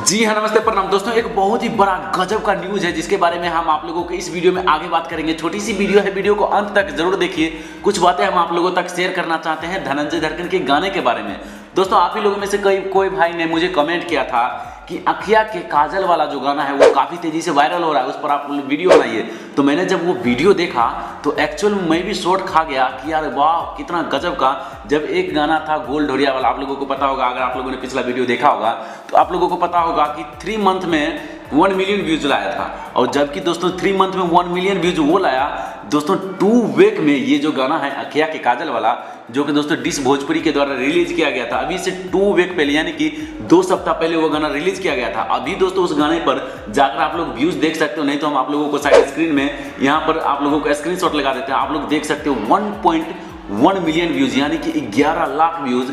जी हाँ, नमस्ते, प्रणाम दोस्तों। एक बहुत ही बड़ा गजब का न्यूज़ है जिसके बारे में हम आप लोगों को इस वीडियो में आगे बात करेंगे। छोटी सी वीडियो है, वीडियो को अंत तक जरूर देखिए। कुछ बातें हम आप लोगों तक शेयर करना चाहते हैं धनंजय धड़कन के गाने के बारे में। दोस्तों, आप ही लोगों में से कोई भाई ने मुझे कमेंट किया था कि अखिया के काजल वाला जो गाना है वो काफ़ी तेज़ी से वायरल हो रहा है, उस पर आप वीडियो बनाइए। तो मैंने जब वो वीडियो देखा तो एक्चुअल में मैं भी शॉट खा गया कि यार वाह, कितना गजब का। जब एक गाना था गोल ढोरिया वाला, आप लोगों को पता होगा, अगर आप लोगों ने पिछला वीडियो देखा होगा तो आप लोगों को पता होगा कि 3 मंथ में 1 मिलियन व्यूज लाया था। और जबकि दोस्तों 3 मंथ में 1 मिलियन व्यूज वो लाया, दोस्तों 2 वीक में ये जो गाना है अखिया के काजल वाला, जो कि दोस्तों डिश भोजपुरी के द्वारा रिलीज किया गया था, अभी से 2 वीक पहले यानी कि 2 सप्ताह पहले वो गाना रिलीज किया गया था। अभी दोस्तों उस गाने पर जाकर आप लोग व्यूज देख सकते हो, नहीं तो हम आप लोगों को साइड स्क्रीन में यहाँ पर आप लोगों को स्क्रीनशॉट लगा देते हैं। आप लोग देख सकते हो 1.1 मिलियन व्यूज यानी कि 11 लाख व्यूज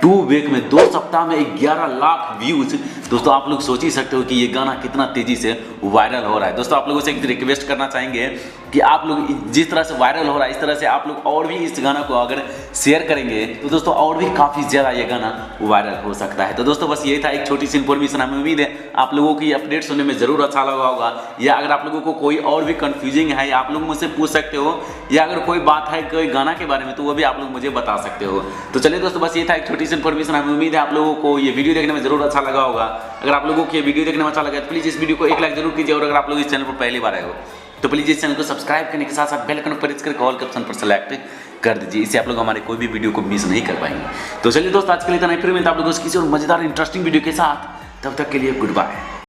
2 वीक में, 2 सप्ताह में 11 लाख व्यूज। दोस्तों आप लोग सोच ही सकते हो कि ये गाना कितना तेजी से वायरल हो रहा है। दोस्तों आप लोगों से एक रिक्वेस्ट करना चाहेंगे कि आप लोग जिस तरह से वायरल हो रहा है इस तरह से आप लोग और भी इस गाना को अगर शेयर करेंगे तो दोस्तों और भी काफ़ी ज़्यादा ये गाना वायरल हो सकता है। तो दोस्तों बस यही था एक छोटी सी इन्फॉर्मेशन। हमें उम्मीद है आप लोगों को ये अपडेट सुनने में ज़रूर अच्छा लगा होगा, या अगर आप लोगों को कोई और भी कन्फ्यूजिंग है या आप लोग मुझसे पूछ सकते हो, या अगर कोई बात है कोई गाना के बारे में तो वो भी आप लोग मुझे बता सकते हो। तो चलिए दोस्तों बस ये था एक छोटी सी इन्फॉर्मेशन। हमें उम्मीद है आप लोगों को ये वीडियो देखने में जरूर अच्छा लगा होगा। अगर आप लोगों को ये वीडियो देखने में अच्छा लगा तो प्लीज़ इस वीडियो को एक लाइक जरूर कीजिए, और अगर आप लोग इस चैनल पर पहली बार आए हो तो प्लीज़ इस चैनल को सब्सक्राइब करने के साथ साथ बेल आइकन पर प्रेस करके ऑल के ऑप्शन पर सेलेक्ट कर दीजिए। इससे आप लोग हमारे कोई भी वीडियो को मिस नहीं कर पाएंगे। तो चलिए दोस्तों आज के लिए इतना ही, फिर मिलता आप लोगों को किसी और मजेदार इंटरेस्टिंग वीडियो के साथ। तब तक के लिए गुड बाय।